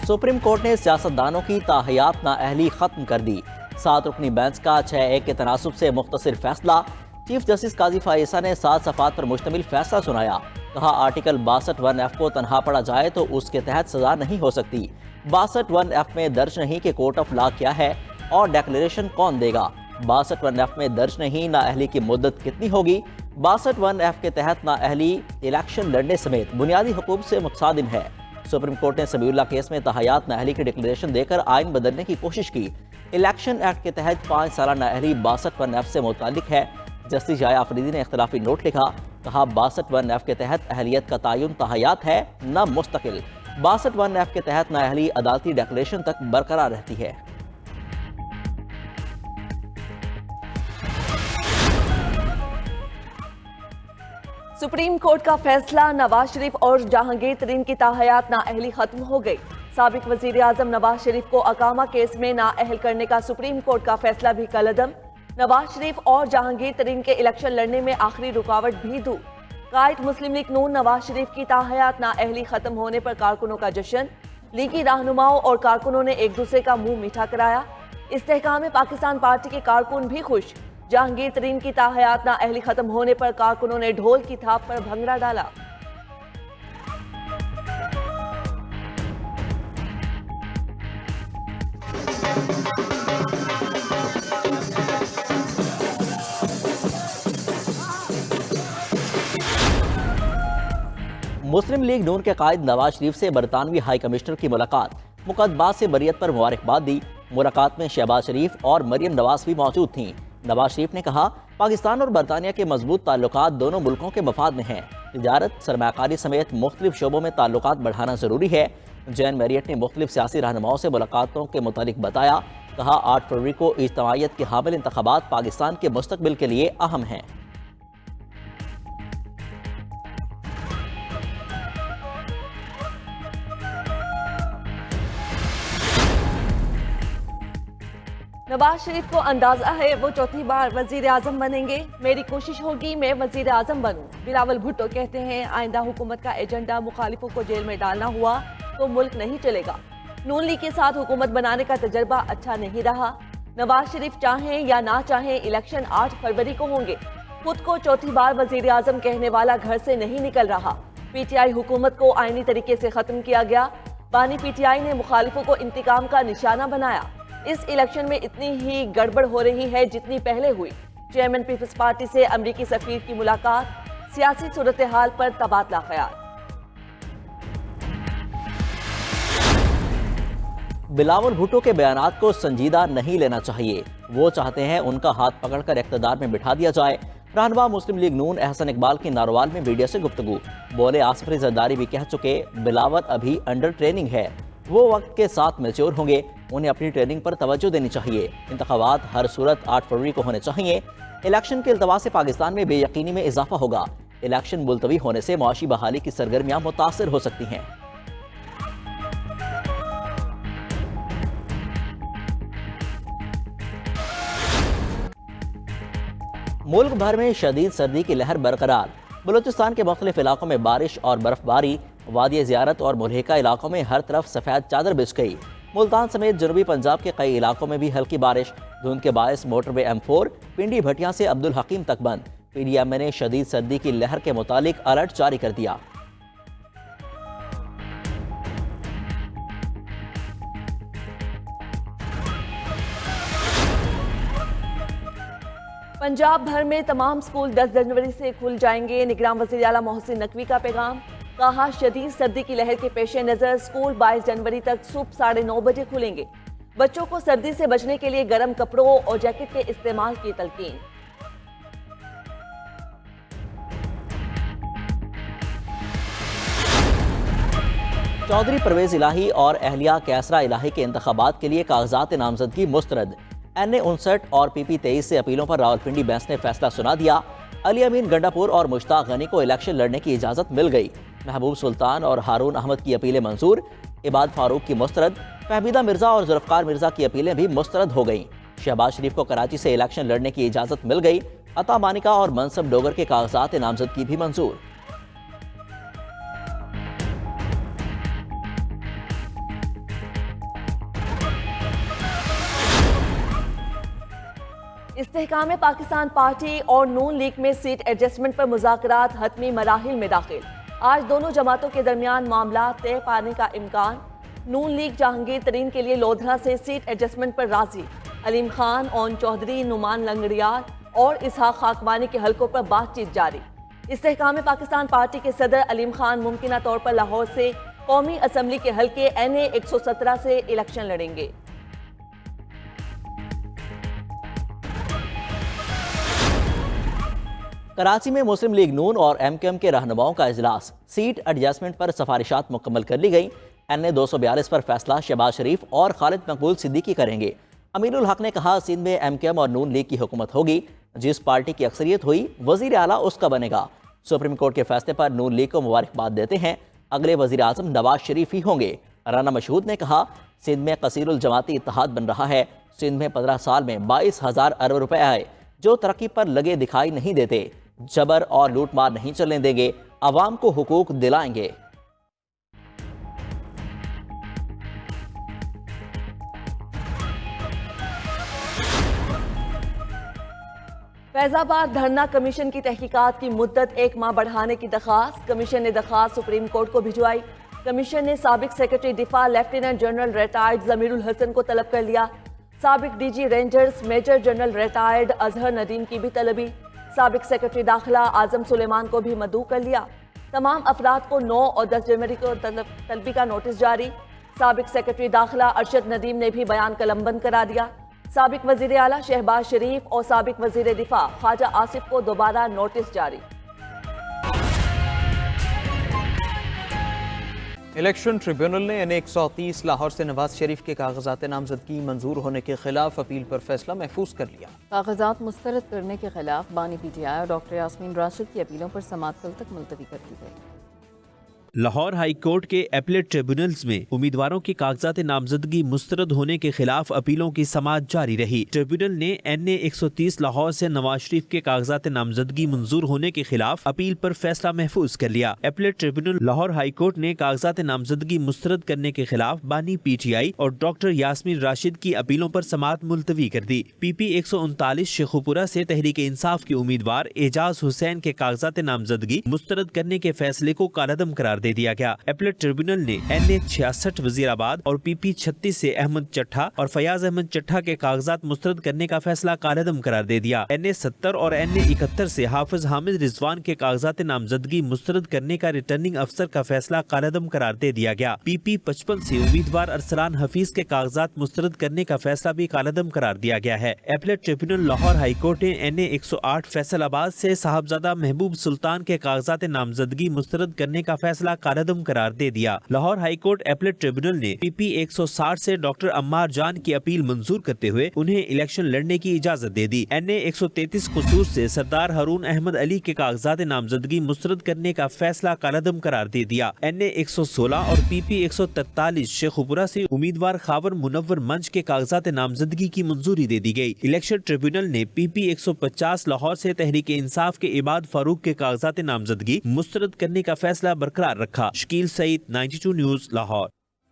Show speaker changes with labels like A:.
A: Supreme court نے سیاستدانوں کی تاحیات نااہلی ختم کر دی۔ 7 رکنی بینچ کا 6-1 کے تناسب سے مختصر فیصلہ۔ چیف جسٹس قاضی فائزہ نے 7 صفحات پر مشتمل فیصلہ سنایا۔ کہا آرٹیکل 62(1)F کو تنہا پڑھا جائے تو اس کے تحت سزا نہیں ہو سکتی۔ 62(1)F میں درج نہیں کہ کورٹ آف لا کیا ہے اور ڈیکلیریشن کون دے گا۔ 62(1)F میں درج نہیں نااہلی کی مدت کتنی ہوگی۔ 62(1)F کے تحت نااہلی الیکشن لڑنے سمیت بنیادی حقوق سے متصادم ہے۔ سپریم کورٹ نے سمیع اللہ کیس میں تاحیات نااہلی کی ڈکلیریشن دے کر آئین بدلنے کی کوشش کی۔ الیکشن ایکٹ کے تحت 5 سالہ نااہلی 62(1)F سے متعلق ہے۔ جسٹس جائے آفریدی نے اختلافی نوٹ لکھا۔ کہا 62(1)F کے تحت اہلیت کا تعین تاحیات ہے نہ مستقل۔ 62(1)F کے تحت نااہلی عدالتی ڈکلیریشن تک برقرار رہتی ہے۔
B: سپریم کورٹ کا فیصلہ، نواز شریف اور جہانگیر ترین کی تاحیات نااہلی ختم ہو گئی۔ سابق وزیر اعظم نواز شریف کو اقامہ کیس میں نااہل کرنے کا سپریم کورٹ کا فیصلہ بھی کالعدم۔ نواز شریف اور جہانگیر ترین کے الیکشن لڑنے میں آخری رکاوٹ بھی دور۔ قائد مسلم لیگ نون نواز شریف کی تاحیات نااہلی ختم ہونے پر کارکنوں کا جشن۔ لیگی رہنماؤں اور کارکنوں نے ایک دوسرے کا منہ میٹھا کرایا۔ استحکام پاکستان پارٹی کے کارکن بھی خوش۔ جہانگیر ترین کی تاحیات نااہلی ختم ہونے پر کارکنوں نے ڈھول کی تھاپ پر بھنگڑا ڈالا۔
A: مسلم لیگ نون کے قائد نواز شریف سے برطانوی ہائی کمشنر کی ملاقات۔ مقدمات سے بریت پر مبارکباد دی۔ ملاقات میں شہباز شریف اور مریم نواز بھی موجود تھیں۔ نواز شریف نے کہا پاکستان اور برطانیہ کے مضبوط تعلقات دونوں ملکوں کے مفاد میں ہیں۔ تجارت، سرمایہ کاری سمیت مختلف شعبوں میں تعلقات بڑھانا ضروری ہے۔ جین میریٹ نے مختلف سیاسی رہنماؤں سے ملاقاتوں کے متعلق بتایا۔ کہا 8 فروری کو اجتماعیت کے حامل انتخابات پاکستان کے مستقبل کے لیے اہم ہیں۔
B: نواز شریف کو اندازہ ہے وہ چوتھی بار وزیر اعظم بنیں گے۔ میری کوشش ہوگی میں وزیر اعظم بنوں۔ بلاول بھٹو کہتے ہیں آئندہ حکومت کا ایجنڈا مخالفوں کو جیل میں ڈالنا ہوا تو ملک نہیں چلے گا۔ نون لیگ کے ساتھ حکومت بنانے کا تجربہ اچھا نہیں رہا۔ نواز شریف چاہیں یا نہ چاہیں الیکشن 8 فروری کو ہوں گے۔ خود کو چوتھی بار وزیر اعظم کہنے والا گھر سے نہیں نکل رہا۔ پی ٹی آئی حکومت کو آئینی طریقے سے ختم کیا گیا۔ بانی پی ٹی آئی نے مخالفوں کو انتقام کا نشانہ بنایا۔ اس الیکشن میں اتنی ہی گڑبڑ ہو رہی ہے جتنی پہلے ہوئی۔ چیئرمین پیپلز پارٹی سے امریکی سفیر کی ملاقات، سیاسی صورتحال پر تبادلہ خیال۔
A: بلاول بھٹو کے بیانات کو سنجیدہ نہیں لینا چاہیے۔ وہ چاہتے ہیں ان کا ہاتھ پکڑ کر اقتدار میں بٹھا دیا جائے۔ رہنما مسلم لیگ نون احسن اقبال کی ناروال میں میڈیا سے گفتگو۔ بولے آصف علی زرداری بھی کہہ چکے بلاول ابھی انڈر ٹریننگ ہے، وہ وقت کے ساتھ میچور ہوں گے، انہیں اپنی ٹریننگ پر توجہ دینی چاہیے۔ انتخابات ہر صورت 8 فروری کو ہونے چاہیے۔ الیکشن کے التوا سے پاکستان میں بے یقینی میں اضافہ ہوگا۔ الیکشن ملتوی ہونے سے معاشی بحالی کی سرگرمیاں متاثر ہو سکتی ہیں۔ ملک بھر میں شدید سردی کی لہر برقرار۔ بلوچستان کے مختلف علاقوں میں بارش اور برف باری، وادی زیارت اور ملحقہ علاقوں میں ہر طرف سفید چادر بچھ گئی۔ ملتان سمیت جنوبی پنجاب کے کئی علاقوں میں بھی ہلکی بارش۔ دھند کے باعث موٹر وے M4 پنڈی بھٹیاں سے عبدالحکیم تک بند۔ پی ڈی ایم اے نے شدید سردی کی لہر کے متعلق الرٹ جاری کر دیا۔
B: پنجاب بھر میں تمام سکول 10 جنوری سے کھل جائیں گے۔ نگراں وزیر اعلیٰ محسن نقوی کا پیغام۔ کہا شدید سردی کی لہر کے پیش نظر سکول 22 جنوری تک صبح 9:30 بجے کھلیں گے۔ بچوں کو سردی سے بچنے کے لیے گرم کپڑوں اور جیکٹ کے استعمال کی تلقین۔
A: چودھری پرویز الہی اور اہلیہ کیسرا الہی کے انتخابات کے لیے کاغذات نامزدگی مسترد۔ این اے 59 اور پی پی 23 سے اپیلوں پر راولپنڈی بینچ نے فیصلہ سنا دیا۔ علی امین گنڈاپور اور مشتاق غنی کو الیکشن لڑنے کی اجازت مل گئی۔ محبوب سلطان اور ہارون احمد کی اپیلیں منظور، عباد فاروق کی مسترد، فہمیدہ مرزا اور ذوالفقار مرزا کی اپیلیں بھی مسترد ہو گئیں۔ شہباز شریف کو کراچی سے الیکشن لڑنے کی اجازت مل گئی۔ عطا مانیکا اور منصب ڈوگر کے کاغذات نامزدگی بھی منظور۔
B: استحکام پاکستان پارٹی اور نون لیگ میں سیٹ ایڈجسٹمنٹ پر مذاکرات حتمی مراحل میں داخل۔ آج دونوں جماعتوں کے درمیان معاملات طے پانے کا امکان۔ نون لیگ جہانگیر ترین کے لیے لودھرا سے سیٹ ایڈجسٹمنٹ پر راضی۔ علیم خان، اون چودھری، نعمان لنگڑیار اور اسحاق خاکوانی کے حلقوں پر بات چیت جاری۔ استحکام پاکستان پارٹی کے صدر علیم خان ممکنہ طور پر لاہور سے قومی اسمبلی کے حلقے NA 117 سے الیکشن لڑیں گے۔
A: کراچی میں مسلم لیگ نون اور MKM کے رہنماؤں کا اجلاس۔ سیٹ ایڈجسٹمنٹ پر سفارشات مکمل کر لی گئیں۔ NA 242 پر فیصلہ شہباز شریف اور خالد مقبول صدیقی کریں گے۔ امین الحق نے کہا سندھ میں MKM اور نون لیگ کی حکومت ہوگی، جس پارٹی کی اکثریت ہوئی وزیر اعلیٰ اس کا بنے گا۔ سپریم کورٹ کے فیصلے پر نون لیگ کو مبارکباد دیتے ہیں، اگلے وزیر اعظم نواز شریف ہی ہوں گے۔ رانا مشہود نے کہا سندھ میں کثیر الجماعتی اتحاد بن رہا ہے۔ سندھ میں 15 سال میں 22,000 ارب روپے آئے جو ترقی پر لگے دکھائی نہیں دیتے۔ جبر اور لوٹ مار نہیں چلنے دیں گے، عوام کو حقوق دلائیں گے۔
B: فیض آباد دھرنا کمیشن کی تحقیقات کی مدت 1 ماہ بڑھانے کی درخواست۔ کمیشن نے درخواست سپریم کورٹ کو بھجوائی۔ کمیشن نے سابق سیکرٹری دفاع لیفٹیننٹ جنرل ریٹائرڈ ضمیر الحسن کو طلب کر لیا۔ سابق DG Rangers major general retired Azhar Nadeem کی بھی طلبی۔ سابق سیکرٹری داخلہ اعظم سلیمان کو بھی مدعو کر لیا۔ تمام افراد کو 9 اور 10 جنوری کو طلبی کا نوٹس جاری۔ سابق سیکرٹری داخلہ ارشد ندیم نے بھی بیان قلم بند کرا دیا۔ سابق وزیر اعلیٰ شہباز شریف اور سابق وزیر دفاع خواجہ آصف کو دوبارہ نوٹس جاری۔
C: الیکشن ٹریبیونل نے NA 130 لاہور سے نواز شریف کے کاغذات نامزدگی منظور ہونے کے خلاف اپیل پر فیصلہ محفوظ کر لیا۔
D: کاغذات مسترد کرنے کے خلاف بانی PTI اور ڈاکٹر یاسمین راشد کی اپیلوں پر سماعت کل تک ملتوی کر دی گئی۔
E: لاہور ہائی کورٹ کے اپیلیٹ ٹریبیونلز میں امیدواروں کے کاغذات نامزدگی مسترد ہونے کے خلاف اپیلوں کی سماعت جاری رہی۔ ٹریبیونل نے NA 130 لاہور سے نواز شریف کے کاغذات نامزدگی منظور ہونے کے خلاف اپیل پر فیصلہ محفوظ کر لیا۔ Appellate tribunal Lahore high court نے کاغذات نامزدگی مسترد کرنے کے خلاف بانی PTI اور ڈاکٹر یاسمین راشد کی اپیلوں پر سماعت ملتوی کر دی۔ PP 139 شیخوپورہ سے تحریک انصاف کے امیدوار اعجاز حسین کے کاغذات نامزدگی مسترد کرنے کے فیصلے کو کالعدم قرار دے دیا گیا۔ اپیلیٹ ٹریبیونل نے NA 66 وزیر آباد اور PP 36 سے احمد چٹھا اور فیاض احمد چٹھا کے کاغذات مسترد کرنے کا فیصلہ کالعدم قرار دے دیا۔ NA 70 اور NA 71 سے حافظ حامد رضوان کے کاغذات نامزدگی مسترد کرنے کا ریٹرننگ افسر کا فیصلہ کالعدم قرار دے دیا گیا۔ PP 55 سے امیدوار ارسلان حفیظ کے کاغذات مسترد کرنے کا فیصلہ بھی کالعدم قرار دیا گیا ہے۔ Appellate tribunal Lahore high court نے NA 108 فیصل آباد سے صاحبزادہ محبوب سلطان کے کاغذات نامزدگی مسترد کرنے کا فیصلہ کالعدم قرار دے دیا۔ Lahore high court appellate tribunal نے PP 160 سے ڈاکٹر عمار جان کی اپیل منظور کرتے ہوئے انہیں الیکشن لڑنے کی اجازت دے دی۔ NA 133 قصور سے سردار ہارون احمد علی کے کاغذات نامزدگی مسترد کرنے کا فیصلہ کالعدم قرار دے دیا۔ NA 116 اور PP 143 شیخوپورہ سے امیدوار خاور منور منچ کے کاغذات نامزدگی کی منظوری دے دی گئی۔ الیکشن ٹریبیونل نے PP 150 لاہور سے تحریک انصاف کے عباد فاروق کے کاغذات نامزدگی مسترد کرنے کا فیصلہ برقرار رکھا۔ شکیل سعید 92 نیوز لاہور۔